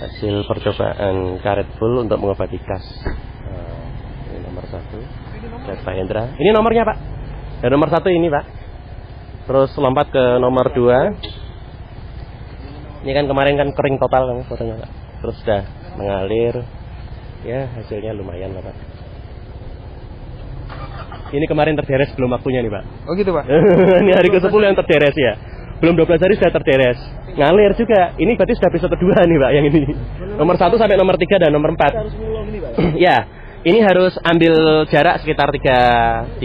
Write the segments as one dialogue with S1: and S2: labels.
S1: Hasil percobaan karet full untuk mengobati kas. Ini nomor 1. Dan Pak Hendra. Ini nomornya Pak. Dan nomor 1 ini Pak. Terus lompat ke nomor 2. Ini kan kemarin kan kering total kan fotonya Pak. Terus sudah mengalir. Ya hasilnya lumayan lah Pak. Ini kemarin terderes belum waktunya nih Pak.
S2: Oh gitu Pak.
S1: Ini hari ke-10 yang terderes ya. Belum 12 hari sudah terderes. Ngalir juga. Ini berarti sudah episode kedua nih Pak yang ini. Nomor 1 sampai nomor 3 dan nomor 4.
S2: Harus ngulung ini Pak.
S1: Ya. Ini harus ambil jarak sekitar 3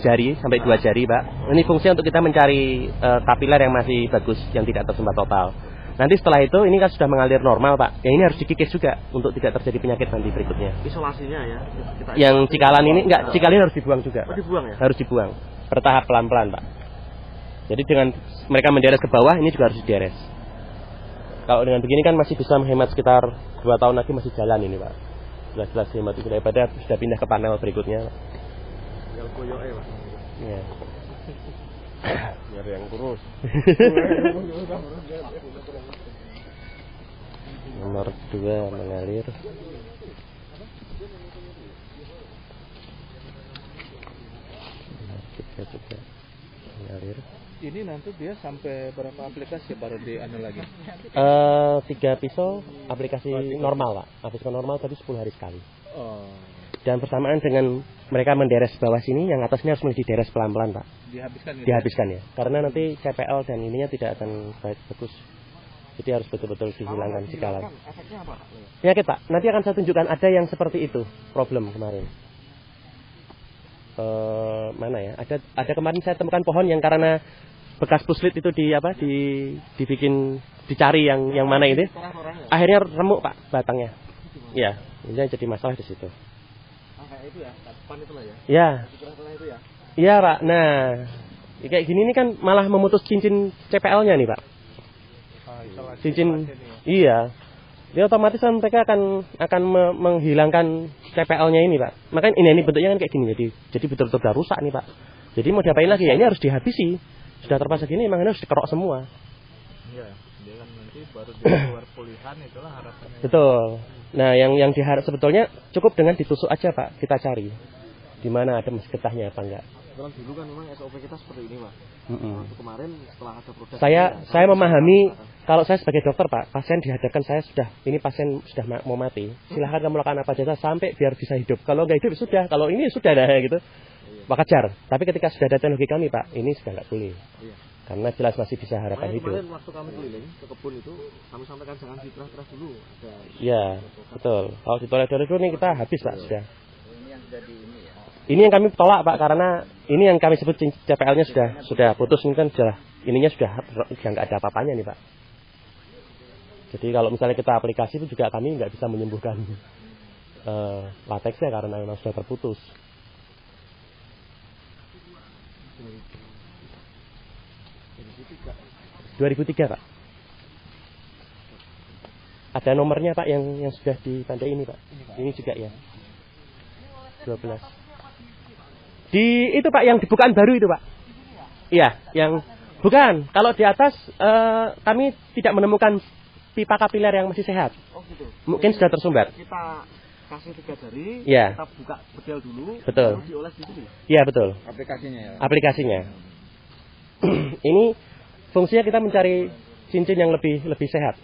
S1: jari sampai 2 jari Pak. Ini fungsinya untuk kita mencari kapiler yang masih bagus, yang tidak tersumbat total. Nanti setelah itu ini kan sudah mengalir normal Pak. Yang ini harus dikikis juga untuk tidak terjadi penyakit nanti berikutnya.
S2: Isolasinya ya.
S1: Yang cikalan ini enggak, cikalan harus dibuang juga.
S2: Oh, dibuang ya?
S1: Harus dibuang. Bertahap pelan-pelan Pak. Jadi dengan mereka menderes ke bawah, ini juga harus dideres. Kalau dengan begini kan masih bisa menghemat sekitar 2 tahun lagi masih jalan ini Pak. Jelas-jelas hemat itu daripada sudah pindah ke panel berikutnya.
S2: Yang koyo Pak.
S1: Iya.
S2: Biar yang kurus.
S1: Nomor 2 mengalir. Nomor 3 juga mengalir.
S2: Ini nanti dia sampai berapa aplikasi baru di anu lagi?
S1: 3 pisau aplikasi normal Pak. Aplikasi normal tadi 10 hari sekali.
S2: Oh.
S1: Dan bersamaan dengan mereka menderes bawah sini, yang atasnya harus mulai dideres pelan-pelan Pak.
S2: Dihabiskan gitu.
S1: Dihabiskan ya. Karena nanti CPL dan ininya tidak akan bagus. Jadi harus betul-betul dihilangkan cikalan.
S2: Efeknya apa?
S1: Penyakit Pak, nanti akan saya tunjukkan ada yang seperti itu problem kemarin. Mana ya? Ada kemarin saya temukan pohon yang karena bekas puslit itu dibikin dicari yang mana ini. Akhirnya remuk Pak batangnya. Ya, ini jadi masalah di situ.
S2: Kayak itu ya, pan itu lah ya.
S1: Ya.
S2: Itu ya.
S1: Iya Pak. Nah, kayak gini ini kan malah memutus cincin CPL-nya nih Pak. Cincin. Iya. Dia otomatis kan mereka akan menghilangkan CPL-nya ini Pak. Makanya ini bentuknya kan kayak gini jadi betul-betul udah rusak nih Pak. Jadi mau diapain lagi ya, ini harus dihabisi. Sudah terpaksa gini emang ini harus dikerok semua.
S2: Iya, dia kan nanti baru keluar pulihan itulah harapannya.
S1: Betul. Nah, yang diharap sebetulnya cukup dengan ditusuk aja Pak, kita cari di mana ada meski getahnya apa enggak.
S2: Kalau dulu kan memang SOP kita seperti ini Pak. Waktu kemarin setelah ada proses
S1: saya memahami kalau saya sebagai dokter Pak, pasien dihadapkan ini pasien sudah mau mati. Silahkan kamu lakukan apa saja sampai biar bisa hidup. Kalau nggak hidup sudah, kalau ini sudah dah gitu. Wajar. Tapi ketika sudah ada teknologi kami Pak, ini sudah nggak boleh. Iya. Karena jelas masih bisa harapan hidup.
S2: Kemarin waktu kami keliling ke kebun itu, kami sampaikan jangan diteras-teras dulu.
S1: Iya, betul. Kalau ditolak-tolak dulu nih kita habis Pak sudah.
S2: Ini yang sudah di ini ya.
S1: Ini yang kami tolak Pak karena ini yang kami sebut CPL-nya sudah putus, ini kan sudah ininya sudah nggak ada apa-apanya nih Pak. Jadi kalau misalnya kita aplikasi itu juga kami nggak bisa menyembuhkan lateksnya karena memang sudah terputus. 2003 Pak. Ada nomornya Pak yang sudah ditandai ini Pak. Ini juga ya. 12. Di itu Pak yang dibukaan baru itu Pak. Iya, yang bukan. Kalau di atas kami tidak menemukan pipa kapiler yang masih sehat.
S2: Oh gitu.
S1: Mungkin sudah tersumbat.
S2: Kita kasih 3 jari,
S1: ya.
S2: Kita buka bedel dulu,
S1: betul.
S2: Baru dioles di sini.
S1: Iya, betul.
S2: Aplikasinya ya.
S1: Aplikasinya. Ini fungsinya kita mencari cincin yang lebih sehat.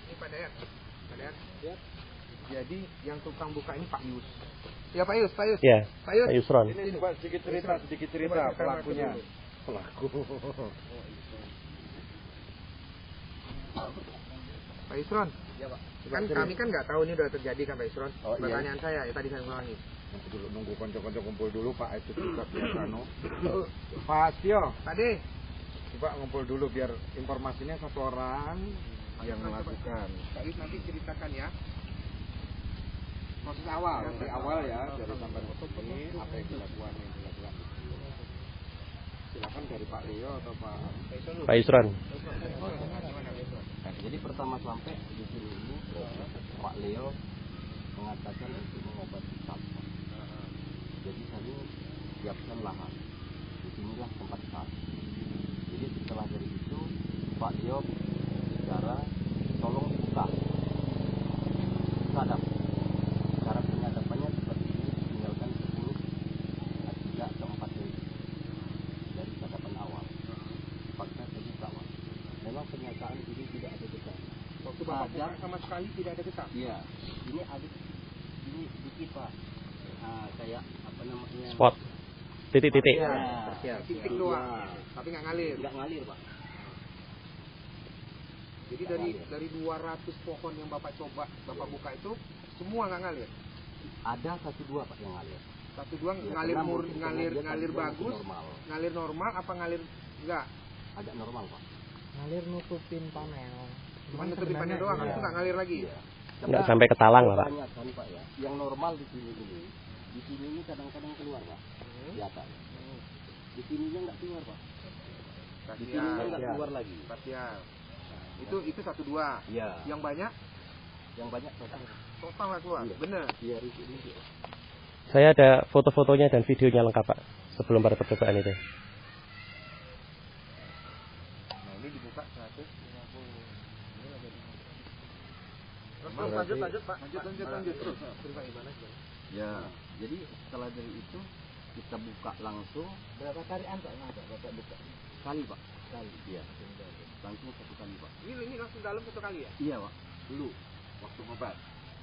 S2: Ini Pak Dayat. Jadi yang tukang buka ini Pak Yus. Ya Pak Yus.
S1: Ya.
S2: Pak
S1: Yusron.
S2: Ini Pak sedikit cerita pelakunya. Pelaku. Pak Yusron. Ya Pak. Kan kami kan nggak tahu ini udah terjadi kan Pak Yusron. Pertanyaan saya ya tadi saya ulangi.
S3: Dulu nunggu konco-konco kumpul dulu Pak, itu juga biar Pak Tio,
S2: Tadi
S3: coba ngumpul dulu biar informasinya satu orang yang melakukan.
S2: Pak Yus nanti ceritakan ya.
S3: Proses awal, dari awal ya, dari sampai ini apa yang dilakukan. Silakan dari Pak Leo atau
S1: Pak Yusron.
S4: Jadi pertama sampai di sini ini Pak Leo mengatakan untuk mengobati sampah. Jadi kami siapkan lahan. Di sinilah tempat saat. Jadi Pak Leo bicara tolong dibuka sadap. Cara penyadapannya seperti ini, tinggalkan 10 tidak ke 4 hari dari sadapan awal. Fakta terbuka, Pak. Memang pernyataan ini tidak ada getah.
S2: Waktu Bapak buka sama sekali tidak ada getah.
S4: Iya, ini ada ini dikit, Pak. Nah, kayak apa namanya?
S1: Spot. Titik-titik.
S4: Ya,
S2: Titik doang, tapi nggak ngalir.
S4: Nggak ngalir, Pak.
S2: Jadi dari 200 pohon yang Bapak coba Bapak buka itu semua nggak ngalir.
S4: Ada 1-2, Pak, yang ngalir.
S2: Satu dua
S4: Ya,
S2: ngalir
S4: karena mungkin
S2: ngalir
S4: dia
S2: ngalir
S4: tadi
S2: bagus,
S4: normal.
S2: ngalir normal apa ngalir enggak?
S4: Agak normal, Pak.
S5: Ngalir nutupin panel.
S2: Cuma nutupin panel doang, habis itu nggak ngalir lagi.
S4: Iya.
S1: Nggak sampai ke talang lah, Pak.
S4: Banyak kan, Pak, ya. Yang normal di sini ini. Di sini ini kadang-kadang keluar, Pak. Di atas. Di sininya nggak keluar, Pak. Di sininya nggak keluar lagi.
S2: Parsial. Itu 1-2.
S4: Iya.
S2: Yang banyak
S4: Yang banyak total.
S2: total nggak keluar.
S4: Iya.
S2: Bener.
S4: Iya, ini.
S1: Saya ada foto-fotonya dan videonya lengkap, Pak. Sebelum pada percobaan itu.
S2: Nah, ini dibuka 150. Terus lanjut Pak. Lanjut terus. Terus Pak gimana sih?
S4: Ya, jadi setelah dari itu kita buka langsung
S5: Berapa kalian Pak? Bapak buka.
S4: sekali, Pak. Sekali. Iya. Langsung 1 kali, Pak.
S2: Ini langsung dalam 1 kali ya?
S4: Iya, Pak. Dulu waktu obat.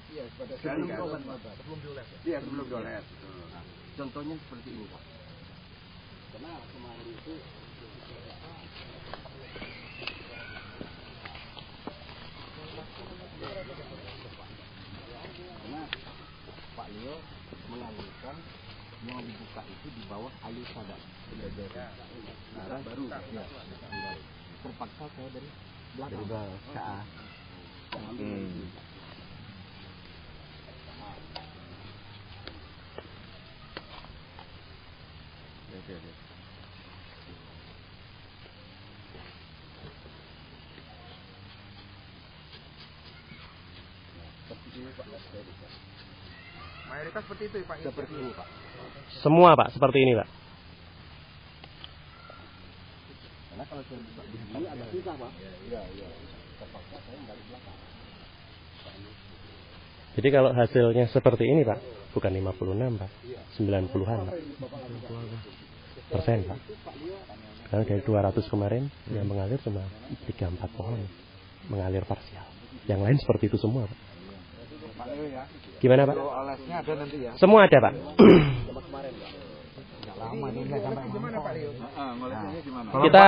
S2: Iya, pada
S4: Sekali kan?
S2: sebelum dioles ya.
S4: Iya, sebelum dioles. Nah, contohnya seperti ini, Pak. Karena kemarin itu karena Pak Leo mengalirkan yang dibuka itu di bawah air sadap. Nah, baru ya, terpaksa saya dari belakang. Saya ambil dari sini. Seperti ini, Pak.
S2: Mayoritas seperti itu ya Pak.
S4: Seperti ini, Pak.
S1: Semua, Pak, seperti ini, Pak.
S4: Karena kalau saya buka di sini agak susah, Pak. Iya. Terpaksa saya balik belakang.
S1: Jadi kalau hasilnya seperti ini, Pak, bukan 56, Pak. 90-an, Pak. Persen, Pak. Karena dari 200 kemarin yang mengalir cuma 3-4 pohon mengalir parsial. Yang lain seperti itu semua, Pak.
S2: Pak Leo ya.
S1: Gimana, Pak?
S2: Kalau olesnya ada nanti ya.
S1: Semua ada, Pak.
S5: Lama ini nggak sampai
S2: Gimana Pak Leo?
S1: Kita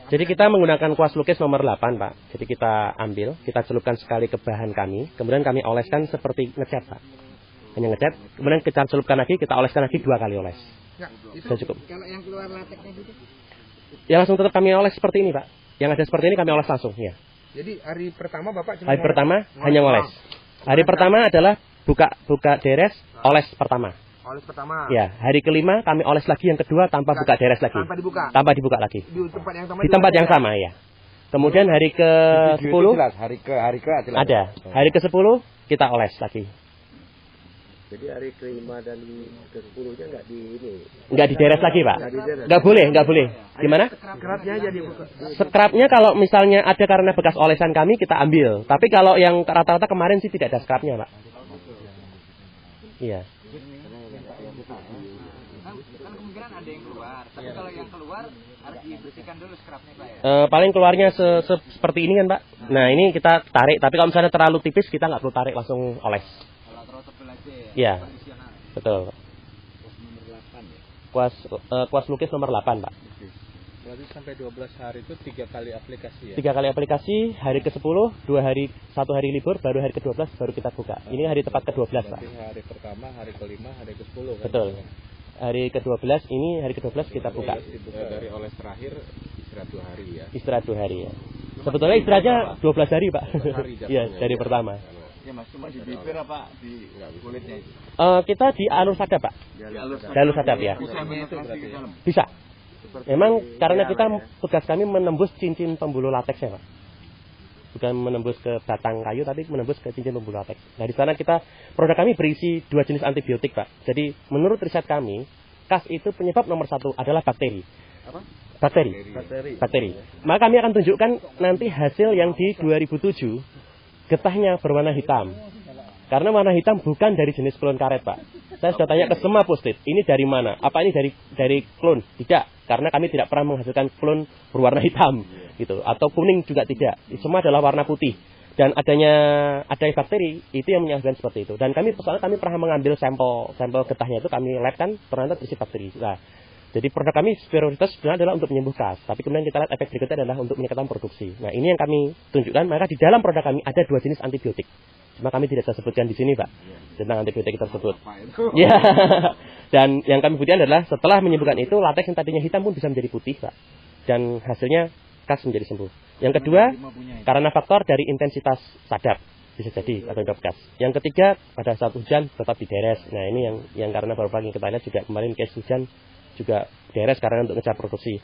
S1: jadi kita menggunakan kuas lukis nomor 8, Pak. Jadi kita ambil, kita celupkan sekali ke bahan kami, kemudian kami oleskan seperti ngecat, Pak. Hanya ngecat, kemudian kita celupkan lagi, kita oleskan lagi 2 kali oles.
S2: Ya, itu
S1: Sudah cukup.
S2: kalau yang keluar lateknya gitu.
S1: Ya langsung tetap kami oles seperti ini, Pak. Yang ada seperti ini kami oles langsung, ya.
S2: Jadi hari pertama Bapak cuma
S1: Hari pertama hanya ngoles. Hari pertama adalah buka deres, oles pertama.
S2: oles pertama.
S1: Ya, hari kelima kami oles lagi yang kedua tanpa buka deres lagi.
S2: Tanpa dibuka.
S1: Tanpa dibuka lagi.
S2: Di tempat yang sama.
S1: Di tempat yang sama, ya. Kemudian hari ke-10
S3: hari ke jelas.
S1: ada. Hari ke-10 kita oles lagi.
S4: Jadi hari ke-5 dan ke-10-nya nggak di ini.
S1: Enggak dideres lagi, Pak. Enggak boleh. Gimana?
S2: Keratnya aja dibuka.
S1: Scrapnya kalau misalnya ada karena bekas olesan kami kita ambil. Tapi kalau yang rata-rata kemarin sih tidak ada scrapnya, Pak. Iya.
S2: Kan kemungkinan ada yang keluar. Tapi kalau yang keluar harus dibersihkan dulu scrapnya Pak ya.
S1: Paling keluarnya seperti ini kan, Pak. Nah, ini kita tarik. Tapi kalau misalnya terlalu tipis kita nggak perlu tarik, langsung oles.
S2: Kalau terlalu tebal aja ya.
S1: Iya.
S2: Kondisional.
S1: Betul. Kuas lukis nomor 8, Pak.
S6: Berarti sampai 12 hari itu 3 kali aplikasi ya?
S1: 3 kali aplikasi, hari ke-10, 1 hari libur, baru hari ke-12 baru kita buka. Ini hari tepat ke-12, Pak.
S6: Berarti hari pertama, hari ke-5, hari ke-10 kan?
S1: Betul. Hari ke-12 ini hari ke-12 kita buka.
S6: Dibuka dari oles terakhir istirahat 2 hari ya?
S1: Istirahat 2 hari ya. Sebetulnya istirahatnya 12 hari, Pak. Iya, dari pertama.
S3: Ya Mas, cuma di bibir apa di kulitnya itu?
S1: Kita di alur sadap, Pak. Di alur sadap ya. Bisa. Memang karena kita tugas kami menembus cincin pembuluh lateksnya, Pak. Bukan menembus ke batang kayu, tapi menembus ke cincin pembuluh lateks. Nah, di sana produk kami berisi 2 jenis antibiotik, Pak. Jadi menurut riset kami, kas itu penyebab nomor 1 adalah bakteri.
S2: Apa?
S1: Bakteri. Maka kami akan tunjukkan nanti hasil yang di 2007 getahnya berwarna hitam. Karena warna hitam bukan dari jenis klon karet, Pak. Saya sudah tanya ke semua pustit, ini dari mana? Apa ini dari klon? Tidak, karena kami tidak pernah menghasilkan klon berwarna hitam, gitu. Atau kuning juga tidak. Semua adalah warna putih. Dan ada bakteri itu yang menghasilkan seperti itu. Dan kami pernah mengambil sampel getahnya itu kami labkan, ternyata terisi bakteri. Nah, jadi produk kami Spirochetus sebenarnya adalah untuk menyembuh kas. Tapi kemudian kita lihat efek berikutnya adalah untuk meningkatkan produksi. Nah, ini yang kami tunjukkan. Maka di dalam produk kami ada 2 jenis antibiotik. Cuma kami tidak bisa sebutkan di sini, Pak, tentang antibiotik tersebut. Ya. Dan yang kami buktikan adalah setelah menyembuhkan itu, latex yang tadinya hitam pun bisa menjadi putih, Pak. Dan hasilnya kas menjadi sembuh. Yang kedua, karena faktor dari intensitas sadap bisa jadi atau penyebab kas. Yang ketiga, pada saat hujan tetap dideres. Nah, ini yang karena baru pagi kita lihat juga kemarin case hujan juga deres karena untuk ngejar produksi.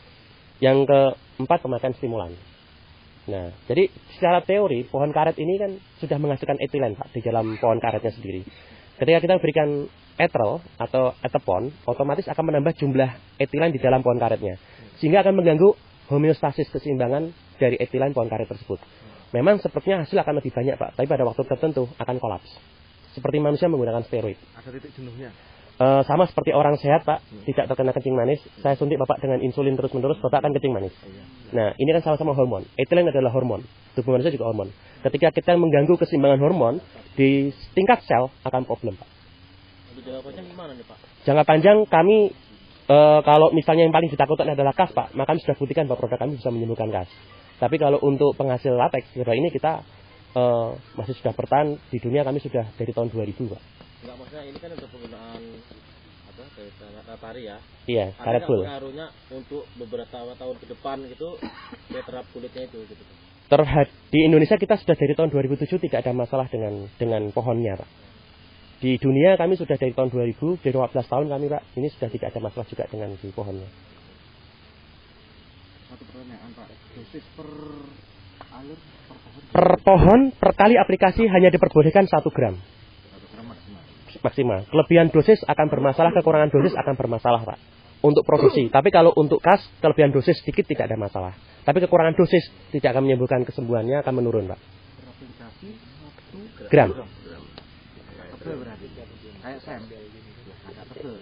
S1: Yang keempat, pemakaian stimulan. Nah, jadi secara teori pohon karet ini kan sudah menghasilkan etilen, Pak, di dalam pohon karetnya sendiri. Ketika kita berikan etrol atau etepon, otomatis akan menambah jumlah etilen di dalam pohon karetnya, sehingga akan mengganggu homeostasis keseimbangan dari etilen pohon karet tersebut. Memang sepertinya hasil akan lebih banyak, Pak, tapi pada waktu tertentu akan kolaps. Seperti manusia menggunakan steroid.
S3: Ada titik jenuhnya.
S1: Sama seperti orang sehat, Pak, tidak terkena kencing manis. Saya suntik Bapak dengan insulin terus-menerus, Bapak akan kencing manis. Nah, ini kan sama-sama hormon. Etilen adalah hormon. Tubuh manusia juga hormon. Ketika kita mengganggu keseimbangan hormon, di tingkat sel akan problem, Pak.
S4: Untuk jangka panjang gimana nih, Pak?
S1: Jangka panjang kami, kalau misalnya yang paling ditakutkan adalah kas, Pak, maka kami sudah buktikan bahwa produk kami bisa menyembuhkan kas. Tapi kalau untuk penghasil latex, ini kita masih sudah bertahan di dunia, kami sudah dari tahun 2000, Pak.
S4: Enggak, maksudnya ini kan untuk penggunaan tari ya.
S1: Iya, karet full.
S4: Pengaruhnya untuk beberapa tahun ke depan gitu terhadap kulitnya itu gitu.
S1: Di Indonesia kita sudah dari tahun 2007 tidak ada masalah dengan pohonnya, Pak. Di dunia kami sudah dari tahun 2000, dari 15 tahun kami, Pak, ini sudah tidak ada masalah juga dengan di pohonnya.
S3: Satu pertanyaan, Pak. Dosis per alur
S1: per pohon per kali aplikasi hanya diperbolehkan 1 gram. Maksimal. Kelebihan dosis akan bermasalah, kekurangan dosis akan bermasalah, Pak, untuk produksi. Tapi kalau untuk kas, kelebihan dosis sedikit tidak ada masalah. Tapi kekurangan dosis tidak akan menyembuhkan kesembuhannya, akan menurun, Pak. Gram.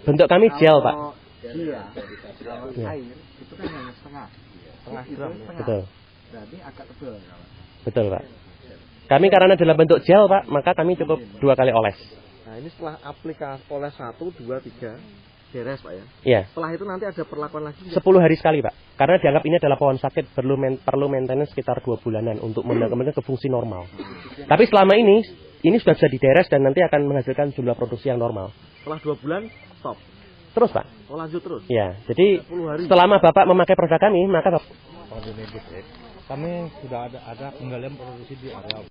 S1: Bentuk kami gel, Pak.
S3: Iya. Kalau air itu kan hanya setengah gram.
S1: Betul.
S3: Berarti agak tebal.
S1: Betul, Pak. Kami karena dalam bentuk gel, Pak, maka kami cukup 2 kali oles.
S3: Nah, ini setelah aplikasi oles 1, 2, 3 beres, Pak ya.
S1: Iya.
S3: Setelah itu nanti ada perlakuan lagi.
S1: 10 hari sekali, Pak. Karena dianggap ini adalah pohon sakit, perlu maintenance sekitar 2 bulanan untuk kembali ke fungsi normal. Tapi selama ini sudah bisa dideres dan nanti akan menghasilkan jumlah produksi yang normal.
S3: Setelah 2 bulan stop.
S1: Terus, Pak.
S3: Oh, lanjut terus.
S1: Ya, jadi
S3: 10 hari.
S1: selama Bapak memakai produk kami, maka
S6: Kami sudah ada penggalian produksi di area